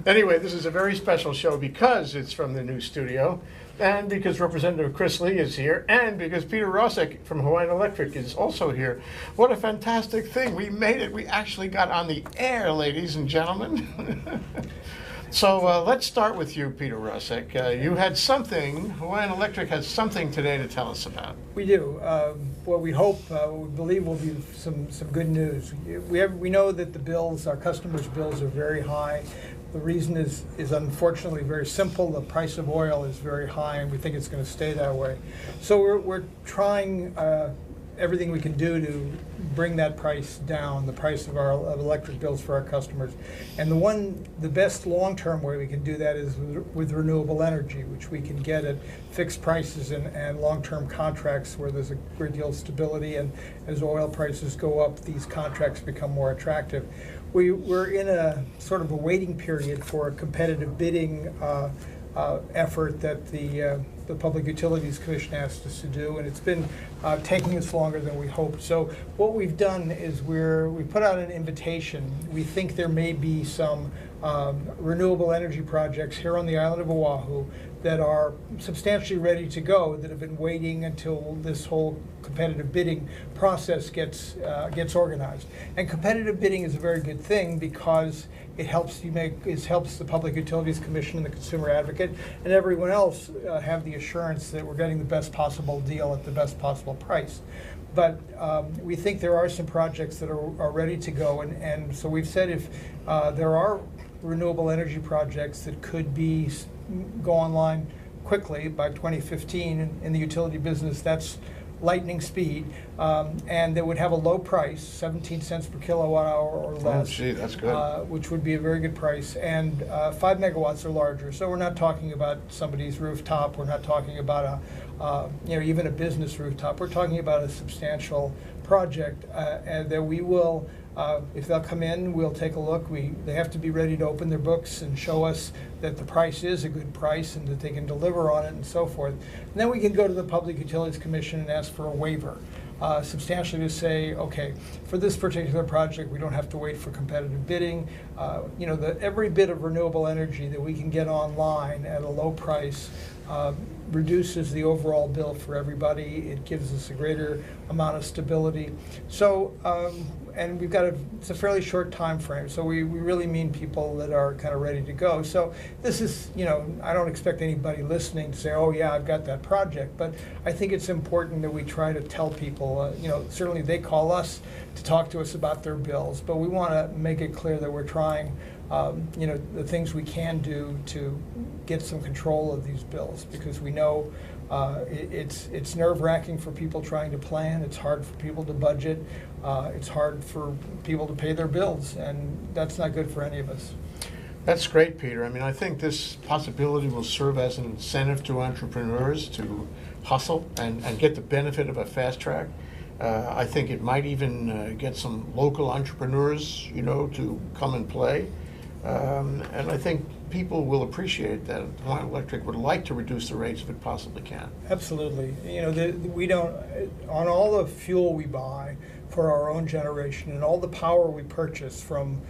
Anyway, this is a very special show because it's from the new studio, and because Representative Chris Lee is here, and because Peter Rosek from Hawaiian Electric is also here. What a fantastic thing. We made it. We actually got on the air, ladies and gentlemen. So let's start with you, Peter Rosek. You had something, Hawaiian Electric has something today to tell us about. We do. What we hope, what we believe will be some good news. We know that the bills, our customers' bills are very high. The reason is unfortunately very simple. The price of oil is very high, and we think it's going to stay that way. So we're trying everything we can do to bring that price down, the price of our electric bills for our customers. And the best long-term way we can do that is with renewable energy, which we can get at fixed prices and long-term contracts where there's a great deal of stability, and as oil prices go up, these contracts become more attractive. We're in a sort of a waiting period for a competitive bidding effort that the Public Utilities Commission asked us to do, and it's been taking us longer than we hoped. So what we've done is we put out an invitation. We think there may be some renewable energy projects here on the island of Oahu that are substantially ready to go, that have been waiting until this whole competitive bidding process gets organized. And competitive bidding is a very good thing because it helps helps the Public Utilities Commission and the Consumer Advocate and everyone else have the assurance that we're getting the best possible deal at the best possible price. But we think there are some projects that are ready to go, and so we've said if there are renewable energy projects that could go online quickly by 2015 in the utility business, that's lightning speed, and they would have a low price, 17 cents per kilowatt hour or less. Oh, gee, that's good. Which would be a very good price, and 5 megawatts or larger. So we're not talking about somebody's rooftop. We're not talking about even a business rooftop. We're talking about a substantial project, and that we will. If they'll come in, we'll take a look. They have to be ready to open their books and show us that the price is a good price and that they can deliver on it and so forth. And then we can go to the Public Utilities Commission and ask for a waiver, substantially to say, okay, for this particular project, we don't have to wait for competitive bidding. Every bit of renewable energy that we can get online at a low price reduces the overall bill for everybody. It gives us a greater amount of stability. So, and it's a fairly short time frame, so we really mean people that are kind of ready to go. So this is, I don't expect anybody listening to say, oh yeah, I've got that project, but I think it's important that we try to tell people, certainly they call us to talk to us about their bills, but we want to make it clear that we're trying the things we can do to get some control of these bills, because we know it's nerve-wracking for people trying to plan. It's hard for people to budget. It's hard for people to pay their bills, and that's not good for any of us. That's great, Peter. I mean, I think this possibility will serve as an incentive to entrepreneurs to hustle and get the benefit of a fast track. I think it might even get some local entrepreneurs, to come and play. And I think people will appreciate that Hawaiian Electric would like to reduce the rates if it possibly can. Absolutely. We don't, on all the fuel we buy for our own generation and all the power we purchase from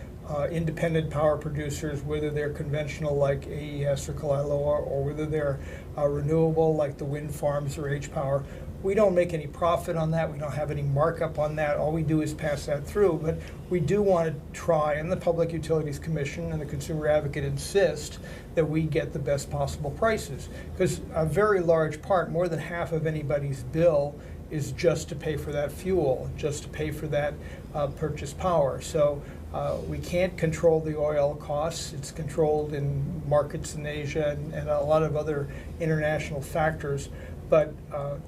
independent power producers, whether they're conventional like AES or Kalaeloa, or whether they're renewable like the wind farms or H-Power, we don't make any profit on that. We don't have any markup on that. All we do is pass that through. But we do want to try, and the Public Utilities Commission and the Consumer Advocate insist that we get the best possible prices. Because a very large part, more than half of anybody's bill, is just to pay for that fuel, just to pay for that purchased power. So we can't control the oil costs. It's controlled in markets in Asia and a lot of other international factors. But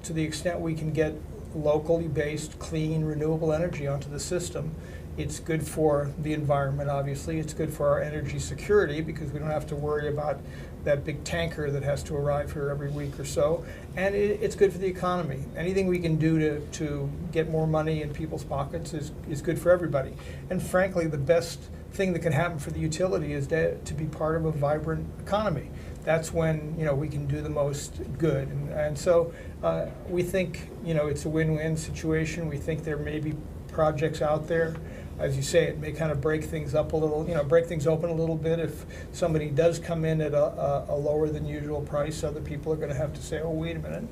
to the extent we can get locally based, clean, renewable energy onto the system, it's good for the environment, obviously. It's good for our energy security because we don't have to worry about that big tanker that has to arrive here every week or so. And it's good for the economy. Anything we can do to get more money in people's pockets is good for everybody. And frankly, the best thing that can happen for the utility is to be part of a vibrant economy. That's when we can do the most good, and so we think it's a win-win situation. We think there may be projects out there as you say, it may kind of break things up a little, break things open a little bit. If somebody does come in at a lower than usual price, other people are going to have to say, oh, wait a minute,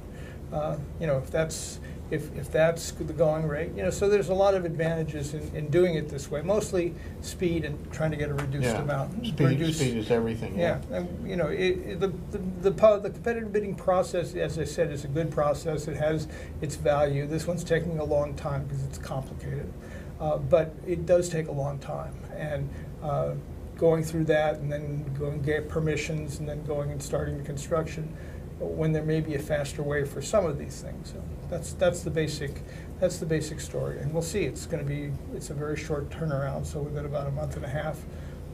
if that's the going rate, so there's a lot of advantages in doing it this way. Mostly speed and trying to get a reduced amount. Speed is everything. Yeah, and the competitive bidding process, as I said, is a good process. It has its value. This one's taking a long time because it's complicated, but it does take a long time. And going through that, and then going and get permissions, and then going and starting the construction, when there may be a faster way for some of these things. So that's the basic story, and we'll see. It's a very short turnaround, so within about a month and a half,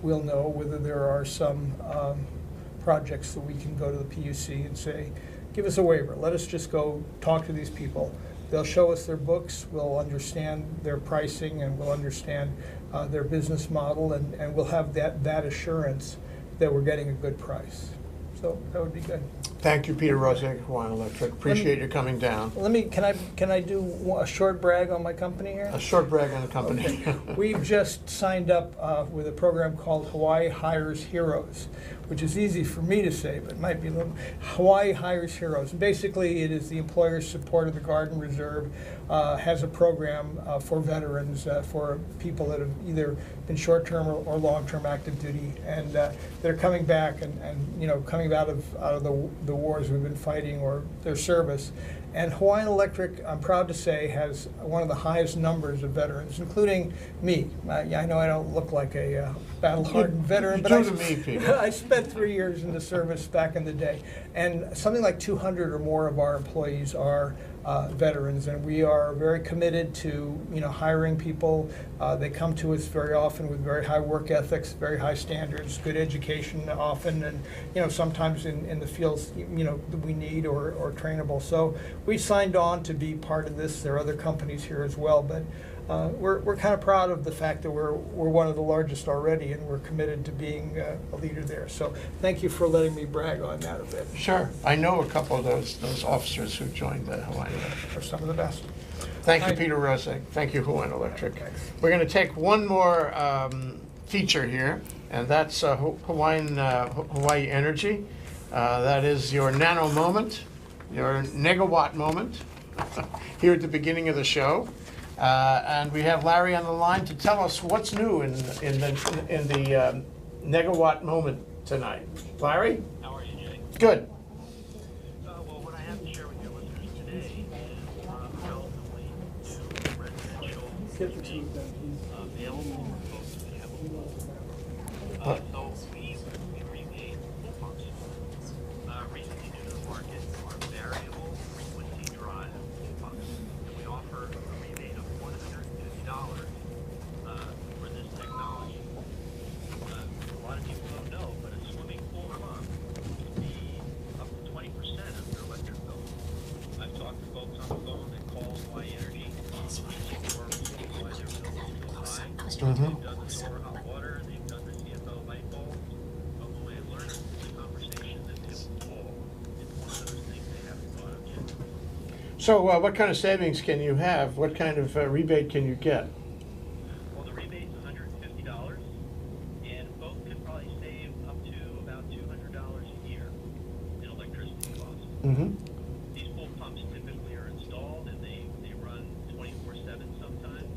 we'll know whether there are some projects that we can go to the PUC and say, give us a waiver. Let us just go talk to these people. They'll show us their books. We'll understand their pricing, and we'll understand their business model, and we'll have that assurance that we're getting a good price. So that would be good. Thank you, Peter Rosek, Hawaiian Electric. Appreciate you coming down. Can I do a short brag on my company here? A short brag on the company. Okay. We've just signed up with a program called Hawaii Hires Heroes, which is easy for me to say, but it might be a little. Hawaii Hires Heroes. And basically, it is the employer's support of the Garden Reserve, has a program for veterans, for people that have either been short-term or long-term active duty, and they're coming back and coming out of the wars we've been fighting or their service. And Hawaiian Electric, I'm proud to say, has one of the highest numbers of veterans, including me. I know I don't look like a battle-hardened veteran, but I spent 3 years in the service back in the day. And something like 200 or more of our employees are veterans, and we are very committed to hiring people. They come to us very often with very high work ethics, very high standards, good education often, and sometimes in the fields that we need or trainable. So we signed on to be part of this. There are other companies here as well, but we're kind of proud of the fact that we're one of the largest already, and we're committed to being a leader there. So thank you for letting me brag on that a bit. Sure. I know a couple of those officers who joined the Hawaiian Electric. Are some of the best. Thank you, Peter Rosek. Thank you, Hawaiian Electric. We're going to take one more feature here, and that's Hawaii Energy. That is your nano moment, your negawatt moment here at the beginning of the show. And we have Larry on the line to tell us what's new in the negawatt moment tonight. Larry? How are you, Jay? Good. Well, what I have to share with your listeners today is relatively new residential EV available for folks if you have a pool. So we remade pool pumps recently new to the market are variable frequency drive pool pumps. And we offer a rebate of $150 for this technology. A lot of people don't know, but a swimming pool pump can be up to 20% of your electric bill. I've talked to folks on the phone that call Hawaii Energy for why their bill is so high. They've done the solar hot water, they've done the CFL light bulb, but when we learn from the conversation that they will fall, it's one of those things they haven't thought of yet. So what kind of savings can you have? What kind of rebate can you get? Well, the rebate's $150, and folks could probably save up to about $200 a year in electricity costs. Mm-hmm. These pool pumps typically are installed and they run 24/7 sometimes.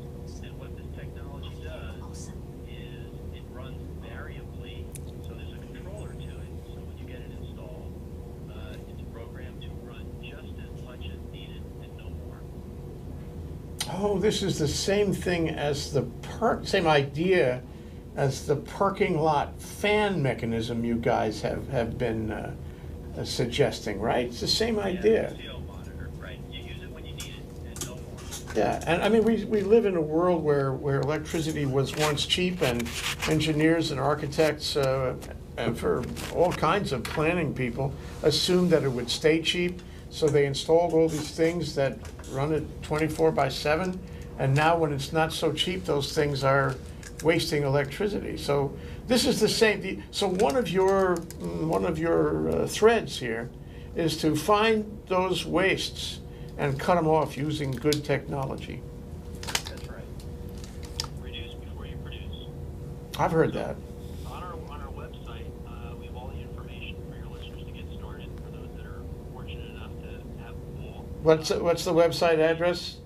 And what this technology does is it runs variably. So there's a controller to it. So when you get it installed, it's programmed to run just as much as needed and no more. Oh, this is the same thing as same idea as the parking lot fan mechanism you guys have been suggesting, right? It's the same idea. Yeah, CO monitor, right? You use it when you need it and no more. Yeah, and I mean, we live in a world where electricity was once cheap, and engineers and architects and for all kinds of planning people assumed that it would stay cheap, so they installed all these things that run it 24/7, and now when it's not so cheap, those things are wasting electricity. So this is the same. So one of your threads here is to find those wastes and cut them off using good technology. That's right. Reduce I've heard that. On our website, we have all the information for your listeners to get started. For those that are fortunate enough to have a pool, What's the website address?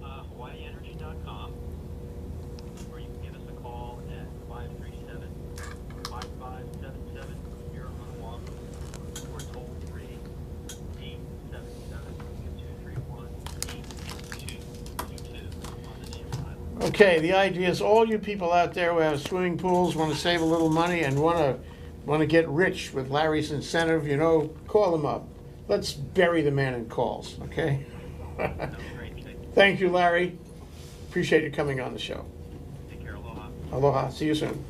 HawaiiEnergy.com, or you can give us a call at 537-5577 here on Oahu, or toll free 877-231-8222 on the name island. Okay, the idea is all you people out there who have swimming pools, want to save a little money, and want to get rich with Larry's incentive, you know, call him up. Let's bury the man in calls, okay? Have a great day. Thank you, Larry. Appreciate you coming on the show. Take care. Aloha. Aloha. See you soon.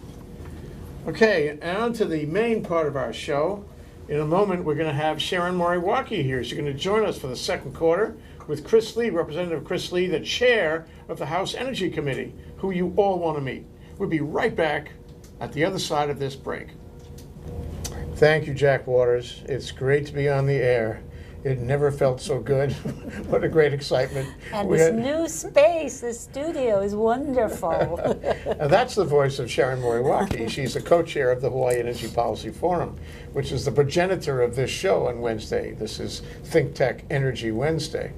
Okay, and on to the main part of our show. In a moment, we're going to have Sharon Moriwaki here. She's going to join us for the second quarter with Chris Lee, Representative Chris Lee, the chair of the House Energy Committee, who you all want to meet. We'll be right back at the other side of this break. Thank you, Jack Waters. It's great to be on the air. It never felt so good. What a great excitement. And We this had- new space, this studio is wonderful. And that's the voice of Sharon Moriwaki. She's the co-chair of the Hawaii Energy Policy Forum, which is the progenitor of this show on Wednesday. This is Think Tech Energy Wednesday.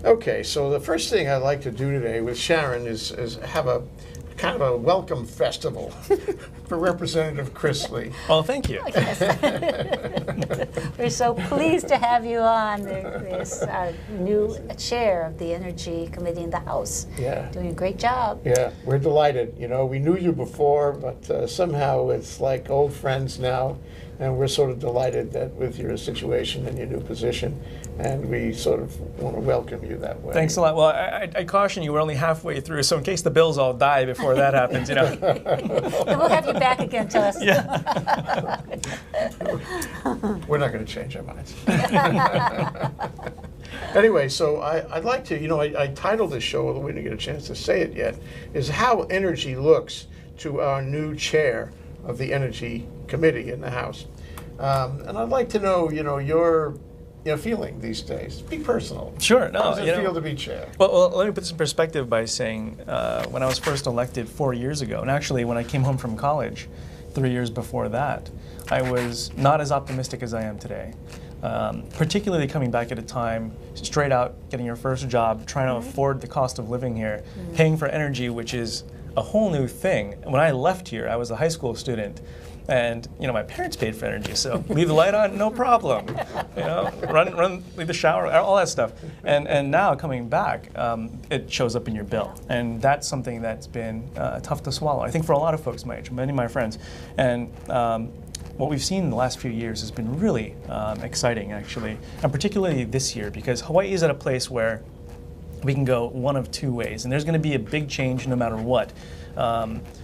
Okay, so the first thing I'd like to do today with Sharon is have a kind of a welcome festival for Representative Chris Lee. Well, thank you. We're so pleased to have you on, this new chair of the Energy Committee in the House. Yeah. Doing a great job. Yeah, we're delighted. You know, we knew you before, but somehow it's like old friends now, and we're sort of delighted that with your situation and your new position, and we sort of want to welcome you that way. Thanks a lot. Well, I caution you, we're only halfway through, so in case the bills all die before that happens, you know. And we'll have you back again to us. Yeah. We're not going to change our minds. Anyway, so I'd like to, you know, I titled this show, although we didn't get a chance to say it yet, is How Energy Looks to Our New Chair of the Energy Committee in the House. And I'd like to know, you know, your feeling these days. Be personal. Sure. No, How does you it know, feel to be chair? Well, let me put this in perspective by saying when I was first elected 4 years ago, and actually when I came home from college 3 years before that, I was not as optimistic as I am today. Particularly coming back at a time, straight out, getting your first job, trying to afford the cost of living here, paying for energy, which is a whole new thing. When I left here, I was a high school student. And you know, my parents paid for energy, so leave the light on, no problem. You know, run, leave the shower, all that stuff. And now coming back, it shows up in your bill, and that's something that's been tough to swallow. I think for a lot of folks my age, many of my friends, and what we've seen in the last few years has been really exciting, actually, and particularly this year, because Hawaii is at a place where we can go one of two ways, and there's going to be a big change no matter what.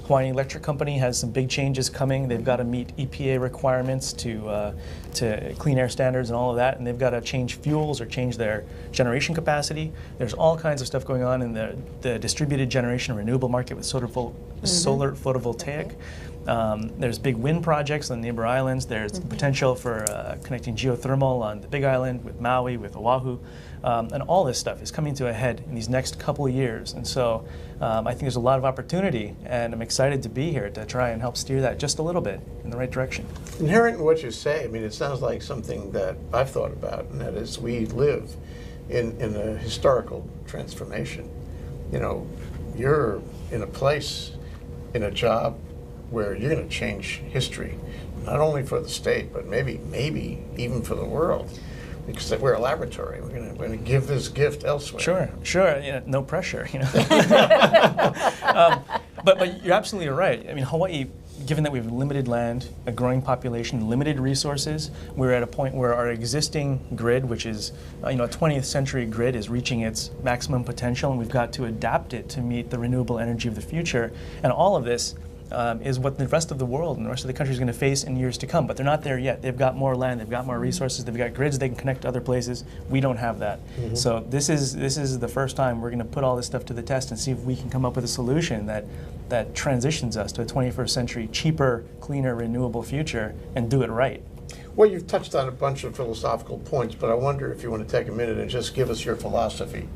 Hawaii Electric Company has some big changes coming. They've got to meet EPA requirements to clean air standards and all of that, and they've got to change fuels or change their generation capacity. There's all kinds of stuff going on in the distributed generation renewable market with solar photovoltaic. There's big wind projects on the neighbor islands. There's potential for connecting geothermal on the Big Island with Maui, with Oahu. And all this stuff is coming to a head in these next couple of years. And so I think there's a lot of opportunity, and I'm excited to be here to try and help steer that just a little bit in the right direction. Inherent in what you say, I mean, it sounds like something that I've thought about, and that is we live in a historical transformation. You know, you're in a place, in a job, where you're going to change history, not only for the state, but maybe even for the world. Because we're a laboratory, we're going to give this gift elsewhere. Sure. You know, no pressure. You know. But you're absolutely right. I mean, Hawaii, given that we have limited land, a growing population, limited resources, we're at a point where our existing grid, which is a 20th century grid, is reaching its maximum potential, and we've got to adapt it to meet the renewable energy of the future. And all of this is what the rest of the world and the rest of the country is going to face in years to come. But they're not there yet. They've got more land, they've got more resources, they've got grids they can connect to other places. We don't have that. So this is the first time we're going to put all this stuff to the test and see if we can come up with a solution that transitions us to a 21st century, cheaper, cleaner, renewable future and do it right. Well, you've touched on a bunch of philosophical points, but I wonder if you want to take a minute and just give us your philosophy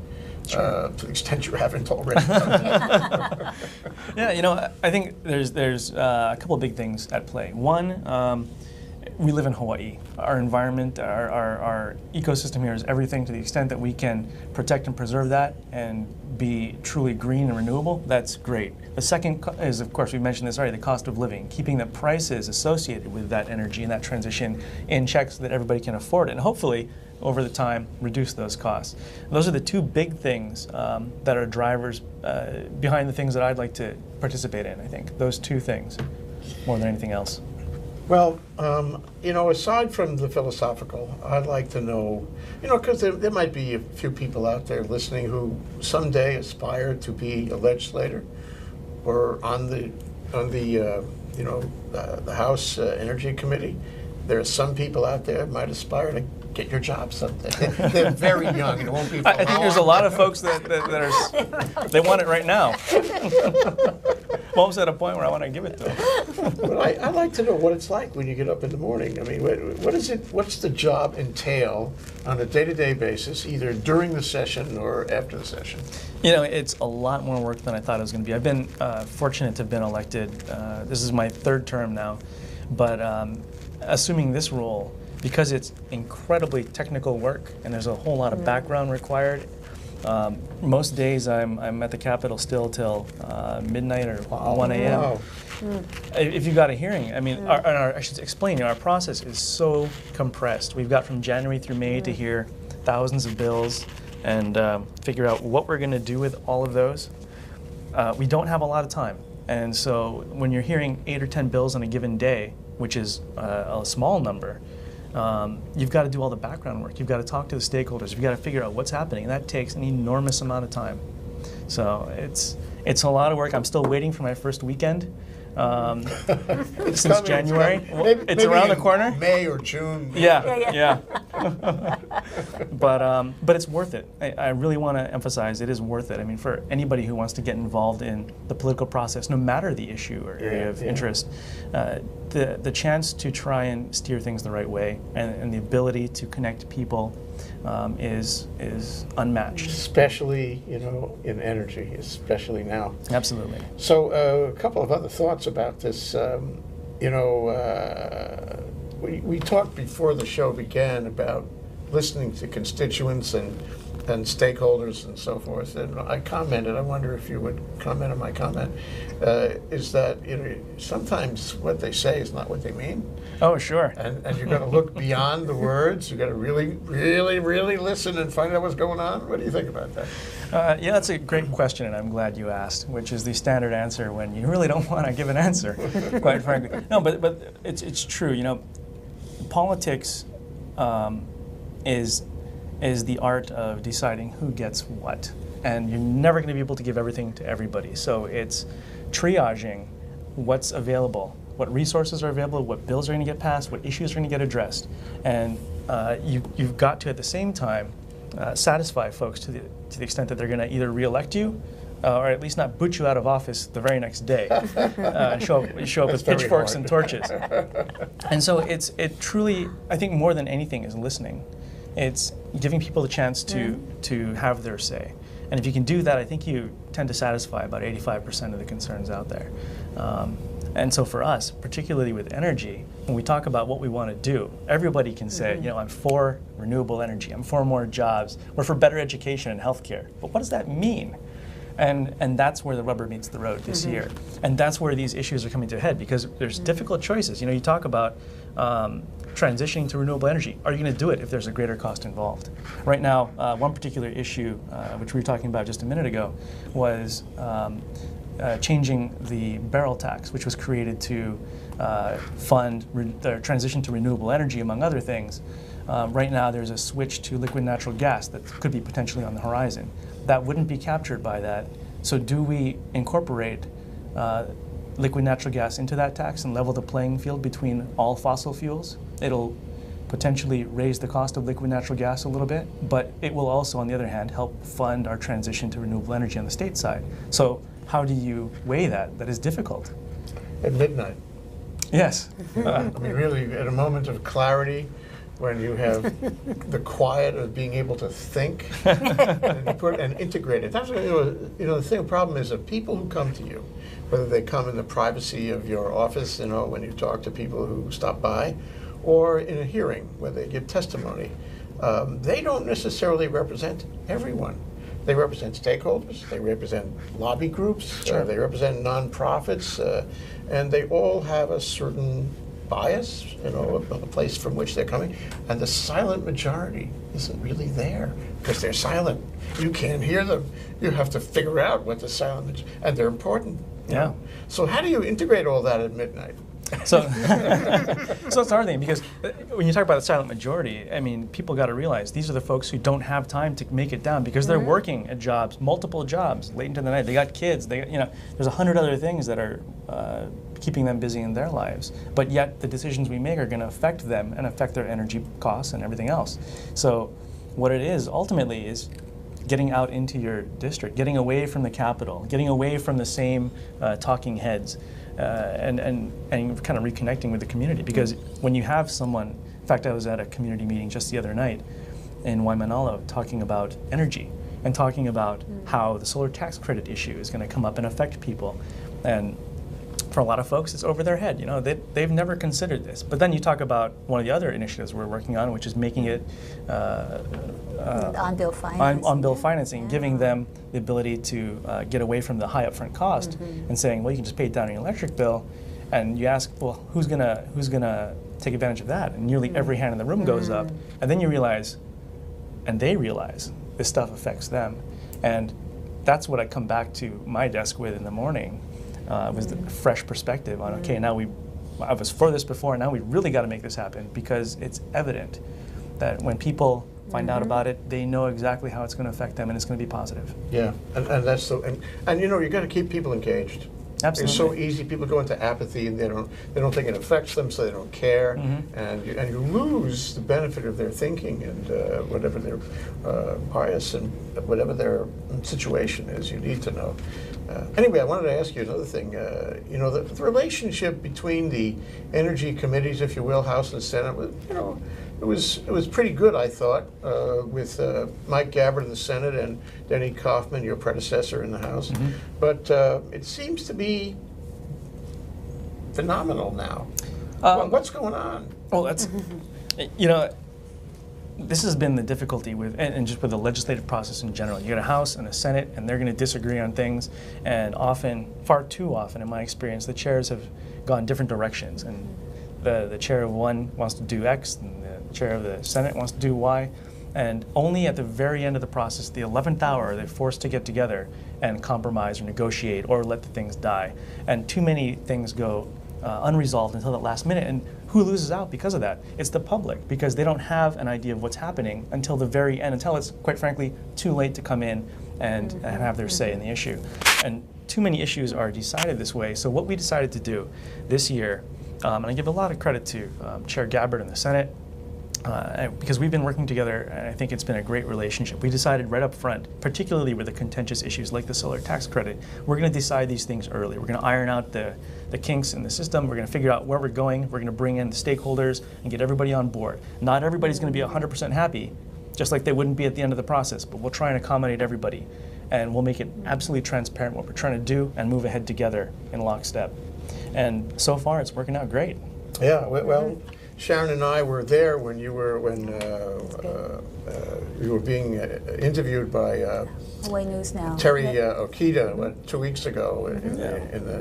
to the extent you haven't already. Yeah, you know, I think there's a couple of big things at play. One, we live in Hawaii. Our environment, our ecosystem here is everything. To the extent that we can protect and preserve that and be truly green and renewable, that's great. The second is, of course, we mentioned this already, the cost of living, keeping the prices associated with that energy and that transition in check so that everybody can afford it, and hopefully, over the time, reduce those costs. Those are the two big things that are drivers behind the things that I'd like to participate in, I think. Those two things, more than anything else. Well, you know, aside from the philosophical, I'd like to know, you know, because there might be a few people out there listening who someday aspire to be a legislator or on the you know, the House Energy Committee. There are some people out there that might aspire to get your job someday. They're very young. It won't be for I think there's a lot of folks that are, they want it right now. I'm almost at a point where I want to give it to them. Well, I'd like to know what it's like when you get up in the morning. I mean, what is it? What's the job entail on a day-to-day basis, either during the session or after the session? You know, it's a lot more work than I thought it was going to be. I've been fortunate to have been elected. This is my third term now, but assuming this role, because it's incredibly technical work and there's a whole lot of background required. Most days I'm at the Capitol still till midnight or 1 a.m. Wow. If you've got a hearing, I mean, I should explain, our process is so compressed. We've got from January through May to hear thousands of bills and figure out what we're going to do with all of those. We don't have a lot of time. And so when you're hearing 8 or 10 bills on a given day, which is a small number, you've got to do all the background work. You've got to talk to the stakeholders. You've got to figure out what's happening. And that takes an enormous amount of time. So it's a lot of work. I'm still waiting for my first weekend. Since January. Well, it's around the corner. May or June. Yeah. But it's worth it. I really want to emphasize it is worth it. I mean, for anybody who wants to get involved in the political process, no matter the issue or area of interest, the chance to try and steer things the right way and the ability to connect people is unmatched. Especially, you know, in energy, especially now. Absolutely. So a couple of other thoughts about this. You know, we talked before the show began about listening to constituents and stakeholders and so forth. And I commented, I wonder if you would comment on my comment, is that, you know, sometimes what they say is not what they mean. Oh, sure. And you've got to look beyond the words. You've got to really, really, really listen and find out what's going on. What do you think about that? Yeah, that's a great question, and I'm glad you asked, which is the standard answer when you really don't want to give an answer, quite frankly. No, but it's true. You know, politics is the art of deciding who gets what, and you're never going to be able to give everything to everybody. So it's triaging what's available, what resources are available, what bills are going to get passed, what issues are going to get addressed, and you've got to at the same time satisfy folks to the extent that they're going to either re-elect you or at least not boot you out of office the very next day and show up with pitchforks and torches. And so it truly, I think more than anything, is listening. It's giving people the chance to have their say. And if you can do that, I think you tend to satisfy about 85% of the concerns out there. And so for us, particularly with energy, when we talk about what we want to do, everybody can say, you know, I'm for renewable energy, I'm for more jobs, we're for better education and healthcare. But what does that mean? And that's where the rubber meets the road this year. And that's where these issues are coming to a head, because there's difficult choices. You know, you talk about transitioning to renewable energy. Are you going to do it if there's a greater cost involved? Right now, one particular issue, which we were talking about just a minute ago, was changing the barrel tax, which was created to fund the transition to renewable energy, among other things. Right now, there's a switch to liquid natural gas that could be potentially on the horizon. That wouldn't be captured by that. So do we incorporate liquid natural gas into that tax and level the playing field between all fossil fuels? It'll potentially raise the cost of liquid natural gas a little bit, but it will also, on the other hand, help fund our transition to renewable energy on the state side. So how do you weigh that? That is difficult. At midnight. Yes. I mean, really, at a moment of clarity, when you have the quiet of being able to think and integrate it. That's what, the thing. The problem is that people who come to you, whether they come in the privacy of your office, when you talk to people who stop by, or in a hearing where they give testimony, they don't necessarily represent everyone. They represent stakeholders, they represent lobby groups, they represent nonprofits, and they all have a certain bias, a place from which they're coming, and the silent majority isn't really there because they're silent. You can't hear them. You have to figure out what the silent, and they're important. Yeah. So how do you integrate all that at midnight? So, so it's our thing, because when you talk about the silent majority, I mean, people got to realize these are the folks who don't have time to make it down because they're working at jobs, multiple jobs, late into the night. They got kids. There's 100 other things that are keeping them busy in their lives. But yet, the decisions we make are going to affect them and affect their energy costs and everything else. So, what it is ultimately is getting out into your district, getting away from the capital, getting away from the same talking heads. And kind of reconnecting with the community, because when you have someone, in fact, I was at a community meeting just the other night in Waimanalo talking about energy and talking about how the solar tax credit issue is going to come up and affect people, and for a lot of folks, it's over their head. They've never considered this. But then you talk about one of the other initiatives we're working on, which is making it on-bill financing. On-bill financing, giving them the ability to get away from the high upfront cost and saying, well, you can just pay it down on your electric bill. And you ask, well, who's gonna take advantage of that? And nearly every hand in the room goes up. And then you realize, and they realize, this stuff affects them. And that's what I come back to my desk with in the morning. Was the fresh perspective on, okay, now I was for this before, and now we really got to make this happen, because it's evident that when people find out about it, they know exactly how it's going to affect them, and it's going to be positive. Yeah, and that's so, and you got to keep people engaged. Absolutely. It's so easy. People go into apathy, and they don't think it affects them, so they don't care, and you lose the benefit of their thinking and whatever their bias and whatever their situation is. You need to know. Anyway, I wanted to ask you another thing. The relationship between the energy committees, if you will, House and Senate, it was pretty good, I thought, with Mike Gabbard in the Senate and Denny Kaufman, your predecessor in the House. But it seems to be phenomenal now. What's going on? Well, that's, this has been the difficulty with, and just with the legislative process in general. You got a House and a Senate, and they're going to disagree on things, and often, far too often in my experience, the chairs have gone different directions, and the chair of one wants to do X, and the chair of the Senate wants to do Y, and only at the very end of the process, the 11th hour, they're forced to get together and compromise or negotiate or let the things die. And too many things go unresolved until the last minute. And who loses out because of that? It's the public, because they don't have an idea of what's happening until the very end, until it's, quite frankly, too late to come in and have their say in the issue. And too many issues are decided this way. So what we decided to do this year, and I give a lot of credit to Chair Gabbard in the Senate, because we've been working together, and I think it's been a great relationship. We decided right up front, particularly with the contentious issues like the solar tax credit, we're going to decide these things early. We're going to iron out the kinks in the system. We're going to figure out where we're going. We're going to bring in the stakeholders and get everybody on board. Not everybody's going to be 100% happy, just like they wouldn't be at the end of the process, but we'll try and accommodate everybody. And we'll make it absolutely transparent what we're trying to do and move ahead together in lockstep. And so far, it's working out great. Yeah, well, Sharon and I were there when you were being interviewed by Hawaii News Now. Terry Okita 2 weeks ago.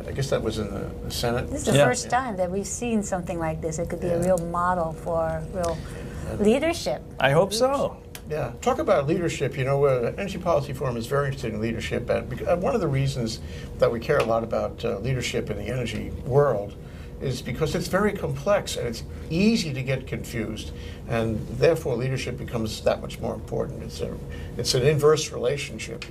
I guess that was in the Senate. This is the first time that we've seen something like this. It could be a real model for real leadership. I hope so. Yeah, talk about leadership. Energy Policy Forum is very interested in leadership, and one of the reasons that we care a lot about leadership in the energy world is because it's very complex and it's easy to get confused, and therefore leadership becomes that much more important. It's an inverse relationship,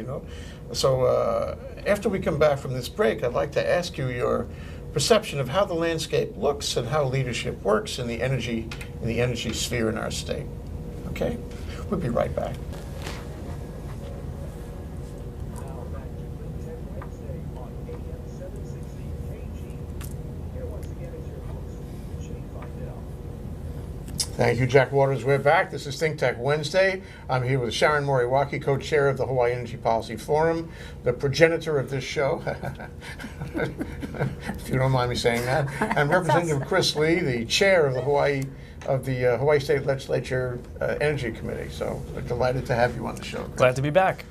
So after we come back from this break, I'd like to ask you your perception of how the landscape looks and how leadership works in the energy sphere in our state. Okay, we'll be right back. Thank you, Jack Waters. We're back. This is Think Tech Wednesday. I'm here with Sharon Moriwaki, co-chair of the Hawaii Energy Policy Forum, the progenitor of this show, if you don't mind me saying that, and Representative Chris Lee, the chair of the Hawaii State Legislature Energy Committee. So we're delighted to have you on the show. Glad to be back.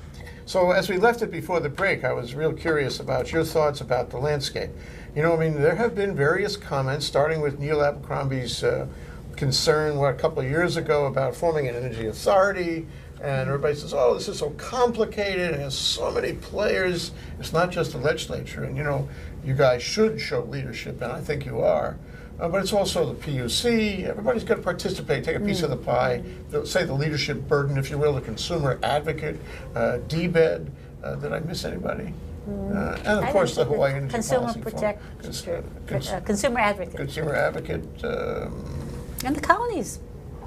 So as we left it before the break, I was real curious about your thoughts about the landscape. You know, I mean, there have been various comments, starting with Neil Abercrombie's concern a couple of years ago about forming an energy authority, and everybody says, oh, this is so complicated, it has so many players, it's not just the legislature, and you know, you guys should show leadership, and I think you are. But it's also the PUC, everybody's got to participate, take a piece of the pie, say the leadership burden, if you will, the consumer advocate, DBED, did I miss anybody? And of course the Hawaii Energy Policy Forum. Consumer advocate. Consumer advocate. And the counties.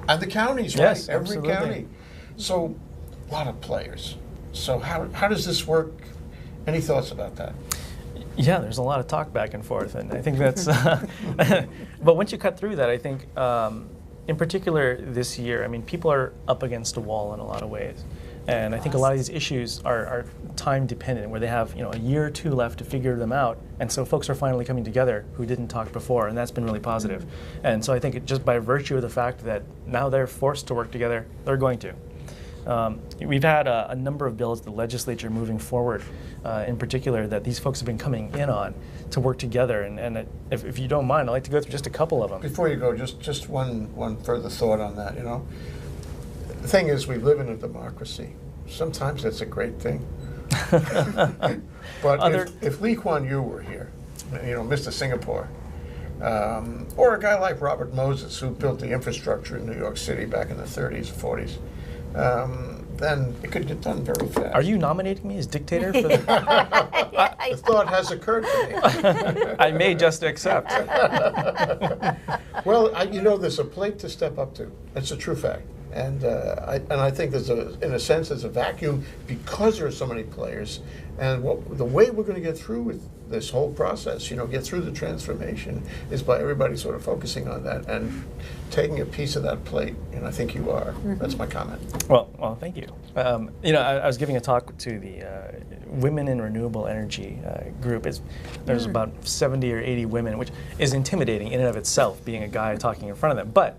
And the counties, Yes, right? Every absolutely. county. So, a lot of players. So how does this work? Any thoughts about that? Yeah, there's a lot of talk back and forth, and I think that's. But once you cut through that, I think, in particular this year, I mean, people are up against a wall in a lot of ways, and I think a lot of these issues are time dependent, where they have a year or two left to figure them out, and so folks are finally coming together who didn't talk before, and that's been really positive. And so I think just by virtue of the fact that now they're forced to work together, they're going to. We've had a number of bills, the legislature moving forward, in particular, that these folks have been coming in on to work together. And if you don't mind, I'd like to go through just a couple of them. Before you go, just one further thought on that. You know, the thing is, we live in a democracy. Sometimes that's a great thing. But if Lee Kuan Yew were here, you know, Mr. Singapore, or a guy like Robert Moses, who built the infrastructure in New York City back in the 30s, 40s, then it could get done very fast. Are you nominating me as dictator for the? The thought has occurred to me. I may just accept. Well, you know, there's a plate to step up to. That's a true fact. And I think in a sense, there's a vacuum because there are so many players. And the way we're going to get through with this whole process, you know, get through the transformation, is by everybody sort of focusing on that and taking a piece of that plate. And I think you are. That's my comment. Well, thank you. You know, I was giving a talk to the Women in Renewable Energy group. There's about 70 or 80 women, which is intimidating in and of itself, being a guy talking in front of them. But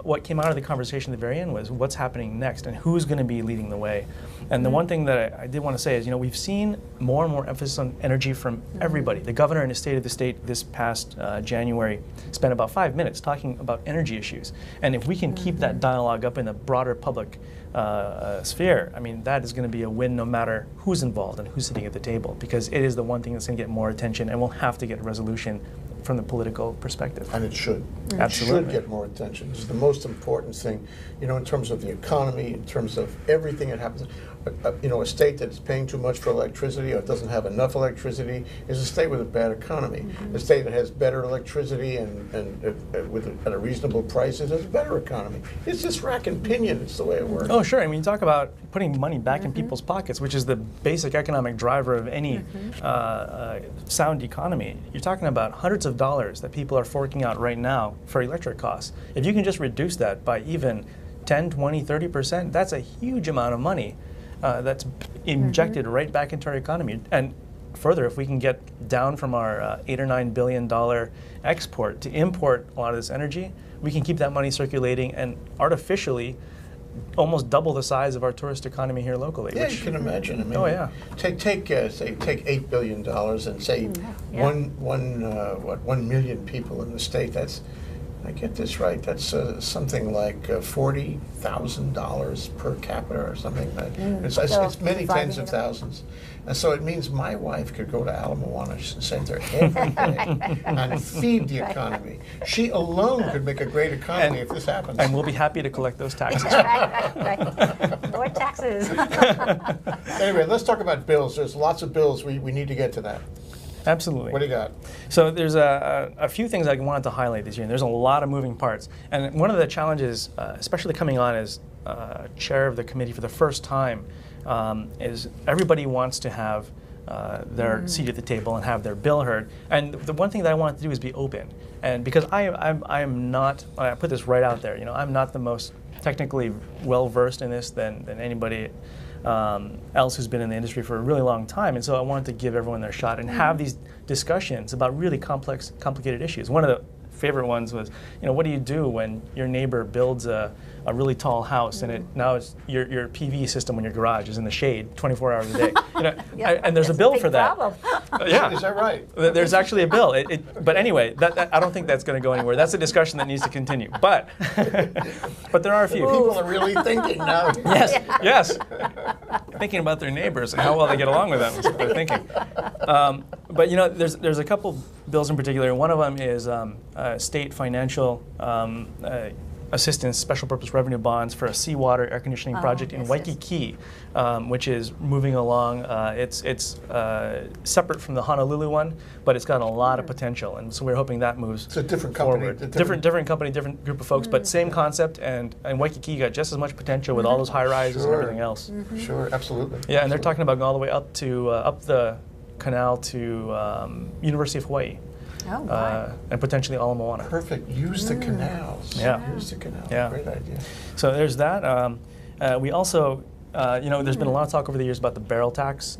what came out of the conversation at the very end was what's happening next and who's going to be leading the way. And the one thing that I did want to say is, you know, we've seen more and more emphasis on energy from everybody. The governor in his State of the State this past January spent about 5 minutes talking about energy issues. And if we can keep that dialogue up in the broader public sphere, I mean, that is going to be a win no matter who's involved and who's sitting at the table, because it is the one thing that's going to get more attention, and we'll have to get a resolution from the political perspective. And it should. Absolutely. It should get more attention. It's the most important thing, you know, in terms of the economy, in terms of everything that happens. You know, a state that's paying too much for electricity or doesn't have enough electricity is a state with a bad economy. A state that has better electricity and at a reasonable price is a better economy. It's just rack and pinion. It's the way it works. Oh, sure. I mean, you talk about putting money back in people's pockets, which is the basic economic driver of any sound economy. You're talking about hundreds of dollars that people are forking out right now for electric costs. If you can just reduce that by even 10, 20, 30%, that's a huge amount of money that's injected right back into our economy. And further, if we can get down from our $8 or $9 billion export to import a lot of this energy, we can keep that money circulating and artificially almost double the size of our tourist economy here locally. Yeah, you can imagine. I mean, Oh, yeah. Take $8 billion and say Yeah. 1 million people in the state. That's, I get this right, that's something like $40,000 per capita or something. It's many tens of thousands. And so it means my wife could go to Ala Moana Center every day and feed the economy. She alone could make a great economy if this happens. And we'll be happy to collect those taxes. right. More taxes. Anyway, let's talk about bills. There's lots of bills. We need to get to that. Absolutely. What do you got? So there's a few things I wanted to highlight this year, and there's a lot of moving parts. And one of the challenges, especially coming on as chair of the committee for the first time, is everybody wants to have their seat at the table and have their bill heard. And the one thing that I wanted to do is be open. And because I'm not, I put this right out there, I'm not the most technically well versed in this than anybody else who's been in the industry for a really long time. And so I wanted to give everyone their shot and have these discussions about really complex, complicated issues. One of the favorite ones was, what do you do when your neighbor builds a really tall house and now it's your PV system in your garage is in the shade 24 hours a day? And there's a bill for that. Yeah, is that right? There's actually a bill. But anyway, I don't think that's going to go anywhere. That's a discussion that needs to continue. But there are a few. People are really thinking now. Yes. Thinking about their neighbors and how well they get along with them is what they're thinking. But there's a couple bills in particular. One of them is state financial assistance, special purpose revenue bonds for a seawater air conditioning project in Waikiki, which is moving along. It's separate from the Honolulu one, but it's got a lot of potential, and so we're hoping that moves. It's a different company. Forward. Different company, different group of folks, but same concept, and Waikiki got just as much potential with all those high rises and everything else. Sure, absolutely. Yeah, and they're talking about going all the way up to up the canal to University of Hawaii. Oh, wow. And potentially Ala Moana. Perfect. Use the canals. Yeah. Use the canals. Yeah. Great idea. So there's that. We also, there's been a lot of talk over the years about the barrel tax.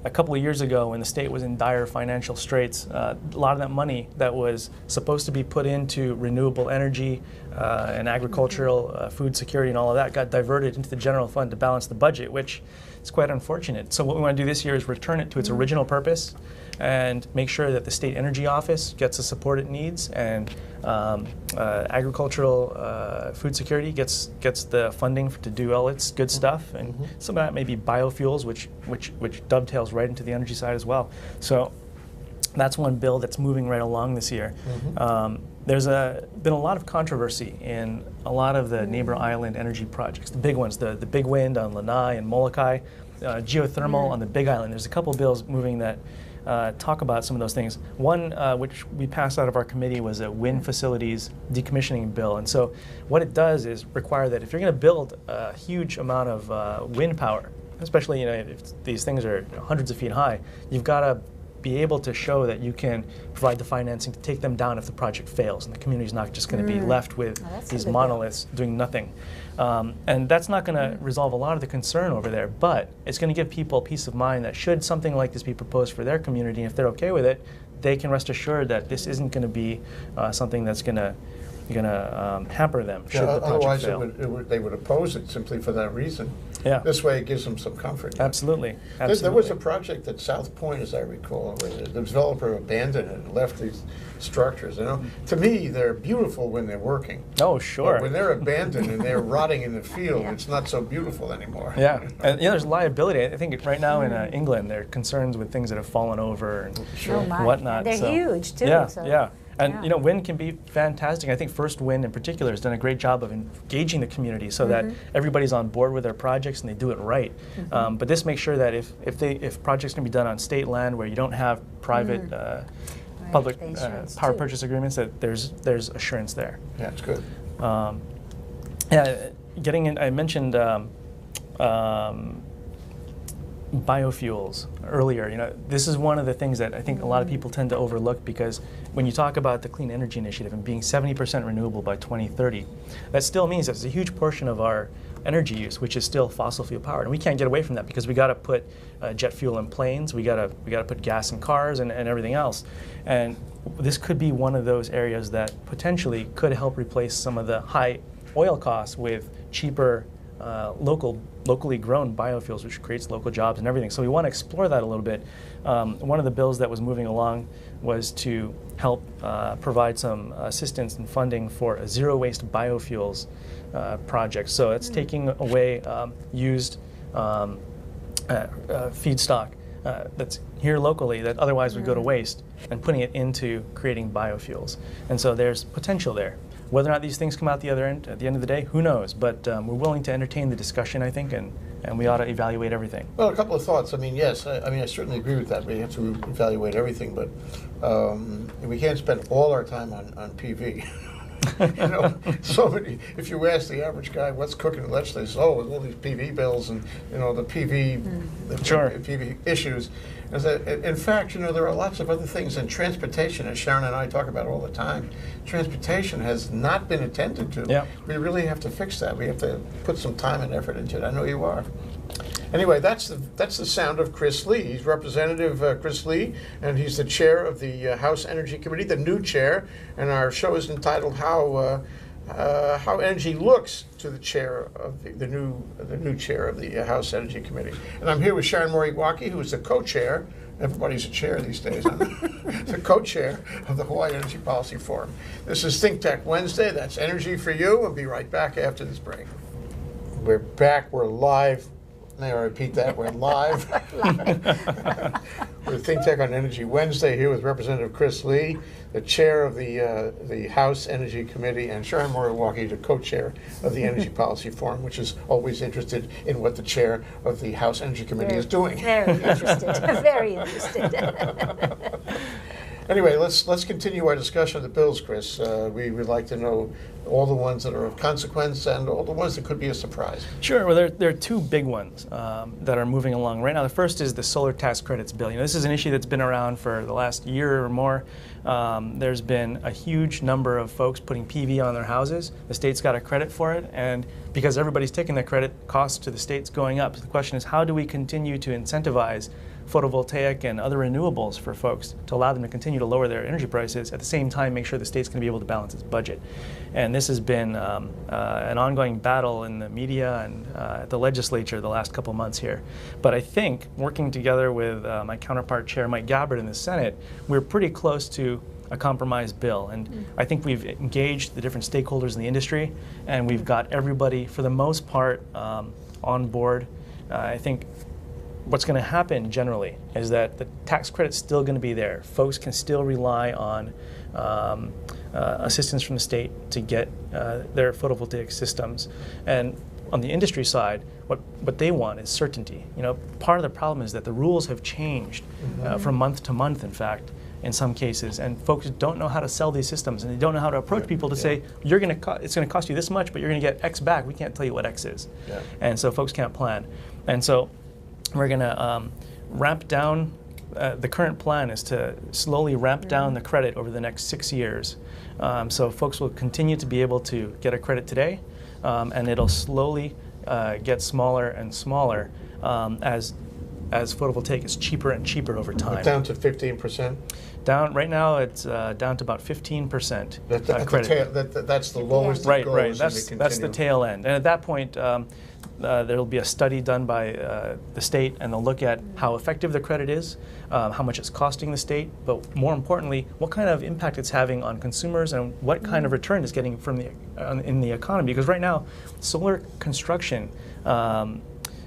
A couple of years ago, when the state was in dire financial straits, a lot of that money that was supposed to be put into renewable energy and agricultural food security and all of that got diverted into the general fund to balance the budget, which is quite unfortunate. So what we want to do this year is return it to its original purpose and make sure that the State Energy Office gets the support it needs, and agricultural food security gets the funding to do all its good stuff, and some of that may be biofuels, which dovetails right into the energy side as well. So that's one bill that's moving right along this year. There's been a lot of controversy in a lot of the neighbor island energy projects, the big ones, the big wind on Lanai and Molokai, geothermal on the Big Island. There's a couple bills moving that talk about some of those things. One which we passed out of our committee was a wind facilities decommissioning bill. And so what it does is require that if you're going to build a huge amount of wind power, especially if these things are hundreds of feet high, you've got to be able to show that you can provide the financing to take them down if the project fails, and the community's not just going to be left with these monoliths doing nothing. And that's not going to resolve a lot of the concern over there, but it's going to give people peace of mind that should something like this be proposed for their community, if they're okay with it, they can rest assured that this isn't going to be something that's going to hamper them should the project fail. Otherwise, they would oppose it simply for that reason. Yeah. This way, it gives them some comfort. Absolutely. There was a project at South Point, as I recall, where the developer abandoned it and left these structures. To me, they're beautiful when they're working. Oh, sure. But when they're abandoned and they're rotting in the field, it's not so beautiful anymore. Yeah, and there's liability. I think right now in England, there are concerns with things that have fallen over and whatnot. And they're huge too. Yeah, so. yeah. And wind can be fantastic. I think First Wind in particular has done a great job of engaging the community so that everybody's on board with their projects and they do it right. But this makes sure that if projects can be done on state land where you don't have private public power purchase agreements, that there's assurance there. Yeah, it's good. Getting in, I mentioned biofuels earlier. This is one of the things that I think a lot of people tend to overlook, because when you talk about the Clean Energy Initiative and being 70% renewable by 2030, that still means there's a huge portion of our energy use which is still fossil fuel powered, and we can't get away from that because we got to put jet fuel in planes, we got to put gas in cars and everything else, and this could be one of those areas that potentially could help replace some of the high oil costs with cheaper locally grown biofuels, which creates local jobs and everything. So we want to explore that a little bit. One of the bills that was moving along was to help provide some assistance and funding for a zero waste biofuels project. So it's taking away used feedstock that's here locally that otherwise would go to waste and putting it into creating biofuels. And so there's potential there. Whether or not these things come out the other end, at the end of the day, who knows? But we're willing to entertain the discussion, I think, and we ought to evaluate everything. Well, a couple of thoughts. Yes, I certainly agree with that. We have to evaluate everything, but we can't spend all our time on PV. You know, so many. If you ask the average guy what's cooking in the legislature, they say, oh, all these PV bills and the Sure. PV issues. Is that, in fact, there are lots of other things in transportation, as Sharon and I talk about all the time. Transportation has not been attended to. Yep. We really have to fix that. We have to put some time and effort into it. I know you are. Anyway, that's the sound of Chris Lee. He's Representative Chris Lee, and he's the chair of the House Energy Committee, the new chair. And our show is entitled "How Energy Looks to the Chair of the new chair of the House Energy Committee." And I'm here with Sharon Moriwaki, who is the co-chair. Everybody's a chair these days, huh? The co-chair of the Hawaii Energy Policy Forum. This is Think Tech Wednesday. That's Energy for You. We'll be right back after this break. We're back. We're live. May I repeat that? We're live. We're Think Tech on Energy Wednesday here with Representative Chris Lee, the chair of the House Energy Committee, and Sharon Moriwaki, the co-chair of the Energy Policy Forum, which is always interested in what the chair of the House Energy Committee is doing. Very interested. Very interested. Anyway, let's continue our discussion of the bills, Chris. We would like to know all the ones that are of consequence and all the ones that could be a surprise. Sure. Well, there are two big ones that are moving along right now. The first is the solar tax credits bill. This is an issue that's been around for the last year or more. There's been a huge number of folks putting PV on their houses. The state's got a credit for it, and because everybody's taking the credit, costs to the state's going up. So the question is, how do we continue to incentivize photovoltaic and other renewables for folks to allow them to continue to lower their energy prices, at the same time make sure the state's going to be able to balance its budget? And this has been an ongoing battle in the media and at the legislature the last couple months here. But I think, working together with my counterpart Chair Mike Gabbard in the Senate, we're pretty close to a compromise bill. And I think we've engaged the different stakeholders in the industry, and we've got everybody, for the most part, on board. I think what's going to happen generally is that the tax credit's still going to be there. Folks can still rely on assistance from the state to get their photovoltaic systems. And on the industry side, what they want is certainty. Part of the problem is that the rules have changed from month to month, in fact, in some cases, and folks don't know how to sell these systems, and they don't know how to approach people to say, it's going to cost you this much, but you're going to get X back. We can't tell you what X is. Yeah. And so folks can't plan. And so we're going to ramp down. The current plan is to slowly ramp down the credit over the next 6 years. So folks will continue to be able to get a credit today, and it'll slowly get smaller and smaller as photovoltaic is cheaper and cheaper over time. Down to 15%? Right now, it's down to about 15% credit. That's the lowest right, it goes. Right, that's the tail end. And at that point, there'll be a study done by the state, and they'll look at how effective the credit is, how much it's costing the state, but more importantly, what kind of impact it's having on consumers and what kind of return it's getting from in the economy. Because right now, solar construction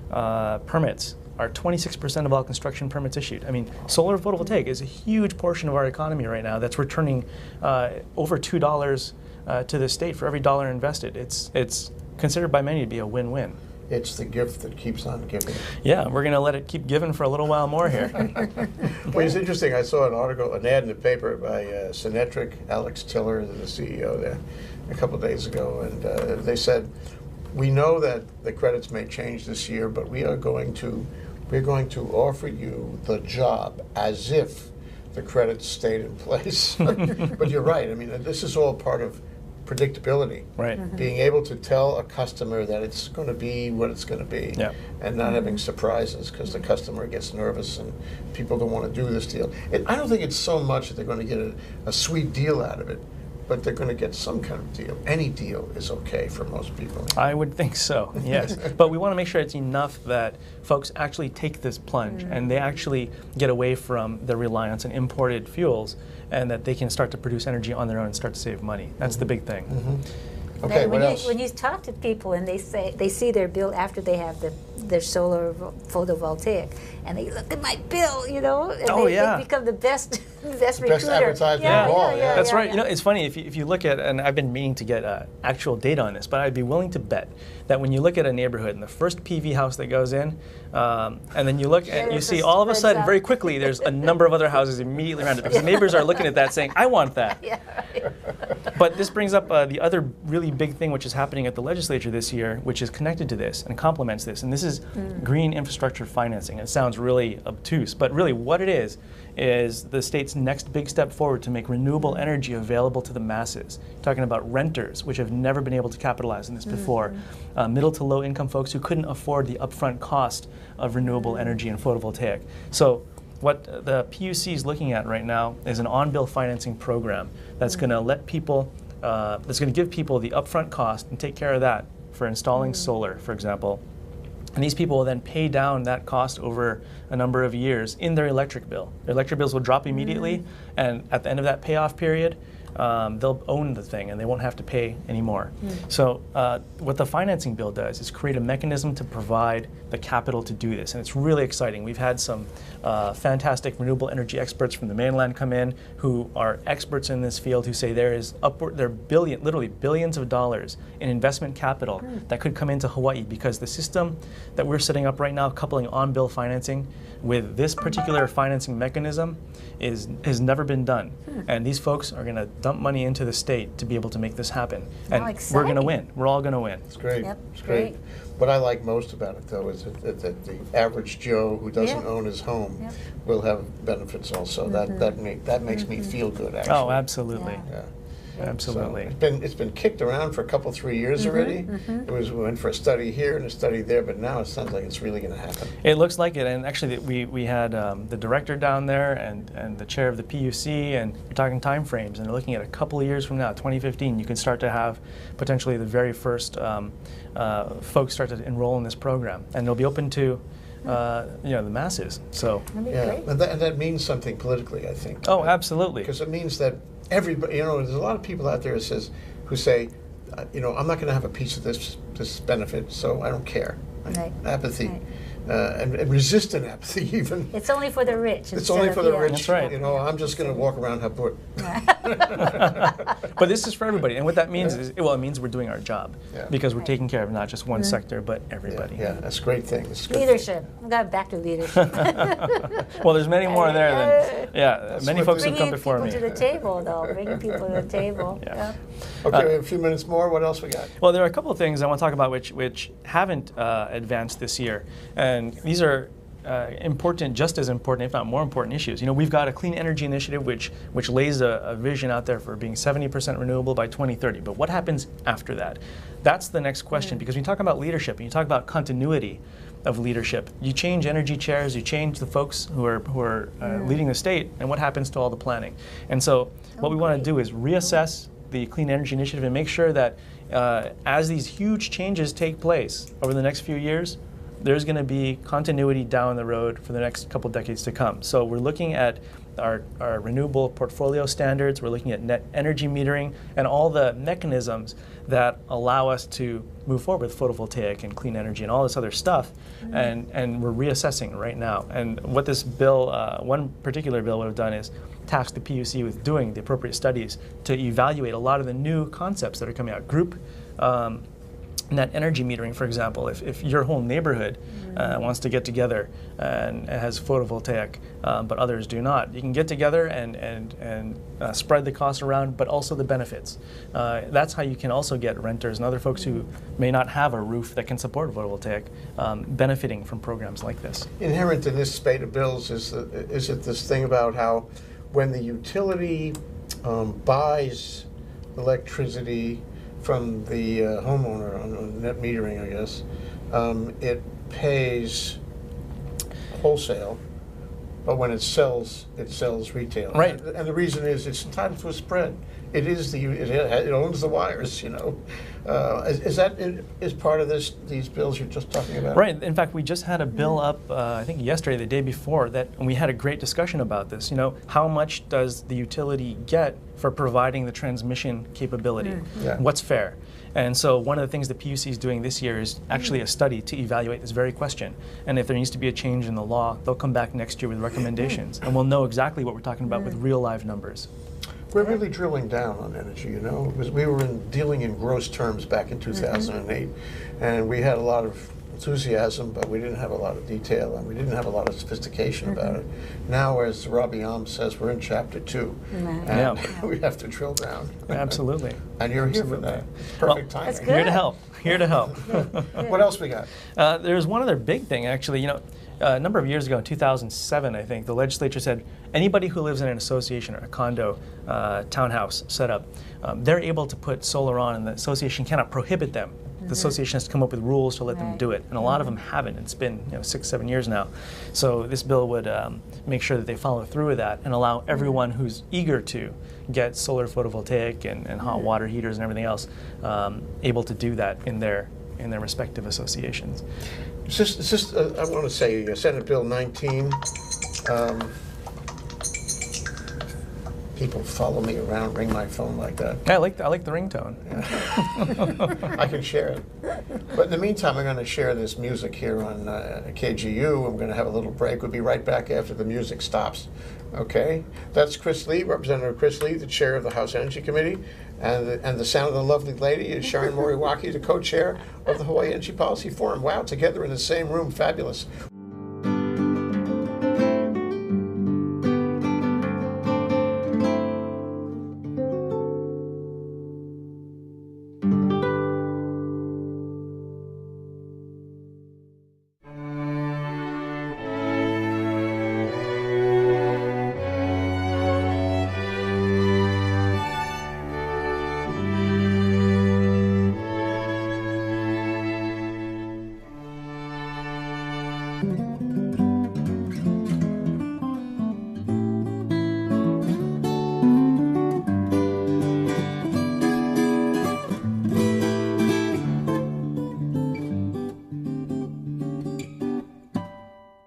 permits are 26% of all construction permits issued. I mean, solar photovoltaic is a huge portion of our economy right now that's returning over $2 to the state for every dollar invested. It's considered by many to be a win-win. It's the gift that keeps on giving. Yeah, we're going to let it keep giving for a little while more here. Well, it's interesting. I saw an ad in the paper by Synetric, Alex Tiller, the CEO there, a couple of days ago, and they said, we know that the credits may change this year, but we're going to offer you the job as if the credits stayed in place. But you're right. I mean, this is all part of predictability. Right. Being able to tell a customer that it's going to be what it's going to be, and not having surprises because the customer gets nervous and people don't want to do this deal. I don't think it's so much that they're going to get a sweet deal out of it, but they're going to get some kind of deal. Any deal is okay for most people. I would think so, yes. But we want to make sure it's enough that folks actually take this plunge and they actually get away from the reliance on imported fuels, and that they can start to produce energy on their own and start to save money. That's the big thing. Okay, what else? When you talk to people and they see their bill after they have their solar photovoltaic, and they look at my bill, and they become the best recruiter. Best advertisement of all. Yeah. That's right. It's funny if you look at, and I've been meaning to get actual data on this, but I'd be willing to bet that when you look at a neighborhood and the first PV house that goes in, and then you look and you see all of a sudden, very quickly, there's a number of other houses immediately around it because neighbors are looking at that saying, "I want that." Yeah, right. But this brings up the other really big thing which is happening at the legislature this year, which is connected to this and complements this, and this is green infrastructure financing. It sounds really obtuse, but really what it is the state's next big step forward to make renewable energy available to the masses. Talking about renters, which have never been able to capitalize on this before, middle to low income folks who couldn't afford the upfront cost of renewable energy and photovoltaic. So what the PUC is looking at right now is an on-bill financing program that's going to let people, that's going to give people the upfront cost and take care of that for installing solar, for example. And these people will then pay down that cost over a number of years in their electric bill. Their electric bills will drop immediately, and at the end of that payoff period, they'll own the thing and they won't have to pay anymore. So what the financing bill does is create a mechanism to provide the capital to do this, and it's really exciting. We've had some fantastic renewable energy experts from the mainland come in who are experts in this field who say there are literally billions of dollars in investment capital that could come into Hawaii because the system that we're setting up right now, coupling on-bill financing with this particular financing mechanism, has never been done. And these folks are going to dump money into the state to be able to make this happen. And we're going to win. We're all going to win. It's great. Yep, It's great. What I like most about it, though, is that the average Joe who doesn't own his home will have benefits also. That makes me feel good, actually. Oh, absolutely. Yeah. Absolutely. So it's been kicked around for a couple, 3 years already. We went for a study here and a study there, but now it sounds like it's really going to happen. It looks like it, and actually we had the director down there and the chair of the PUC, and we're talking time frames, and they're looking at a couple of years from now, 2015, you can start to have potentially the very first folks start to enroll in this program, and it'll be open to the masses. So and that means something politically, I think. Oh, absolutely. Because it means that everybody, there's a lot of people out there who say, I'm not going to have a piece of this benefit, so I don't care. Right. Apathy. And resistant apathy even. It's only for the rich. It's only for the rich. That's right. I'm just going to walk around Habut. But this is for everybody, and what that means is, it means we're doing our job because we're taking care of not just one sector, but everybody. Yeah, that's a great thing. That's a good Leadership. We got back to leadership. Well, there's many more there than many folks who come before me. Bringing people to the table, though. Bringing people to the table. Okay, we have a few minutes more. What else we got? Well, there are a couple of things I want to talk about which haven't advanced this year, and these are important, just as important, if not more important issues. We've got a clean energy initiative which lays a vision out there for being 70% renewable by 2030. But what happens after that? That's the next question, because when you talk about leadership and you talk about continuity of leadership, you change energy chairs, you change the folks who are leading the state, and what happens to all the planning? And so what we want to do is reassess the Clean Energy Initiative and make sure that as these huge changes take place over the next few years, there's going to be continuity down the road for the next couple decades to come. So we're looking at our renewable portfolio standards, we're looking at net energy metering, and all the mechanisms that allow us to move forward with photovoltaic and clean energy and all this other stuff, and we're reassessing right now. And what this bill, one particular bill would have done is task the PUC with doing the appropriate studies to evaluate a lot of the new concepts that are coming out. Group net energy metering, for example, if your whole neighborhood wants to get together and has photovoltaic, but others do not, you can get together and spread the cost around, but also the benefits. That's how you can also get renters and other folks who may not have a roof that can support photovoltaic benefiting from programs like this. Inherent in this spate of bills is it this thing about how when the utility buys electricity from the homeowner on net metering, I guess, it pays wholesale, but when it sells retail. Right. And the reason is it's entitled to a spread. It owns the wires, Is part of these bills you're just talking about? Right. In fact, we just had a bill up, I think yesterday, the day before, and we had a great discussion about this. How much does the utility get for providing the transmission capability? What's fair? And so one of the things the PUC is doing this year is actually a study to evaluate this very question. And if there needs to be a change in the law, they'll come back next year with recommendations. And we'll know exactly what we're talking about with real live numbers. We're really drilling down on energy, because we were dealing in gross terms back in 2008, and we had a lot of enthusiasm, but we didn't have a lot of detail, and we didn't have a lot of sophistication about it. Now, as Robbie Alm says, we're in chapter 2, and Yeah. we have to drill down. Absolutely. And you're here for that. Perfect timing. That's Here to good. help. Here to help. What else we got? There's one other big thing, actually. You know, a number of years ago, in 2007, I think, the legislature said anybody who lives in an association or a condo, townhouse setup, they're able to put solar on, and the association cannot prohibit them. The association has to come up with rules to let them Right. do it, and a lot of them haven't. It's been 6-7 years now. So this bill would make sure that they follow through with that and allow everyone who's eager to get solar photovoltaic and hot water heaters and everything else able to do that in their respective associations. It's just I want to say Senate Bill 19. People follow me around, ring my phone like that. I like the ringtone. I can share it. But in the meantime, I'm going to share this music here on KGU. I'm going to have a little break. We'll be right back after the music stops. Okay? That's Chris Lee, Representative Chris Lee, the chair of the House Energy Committee. And the sound of the lovely lady is Sharon Moriwaki, the co-chair of the Hawaii Energy Policy Forum. Wow, together in the same room, fabulous.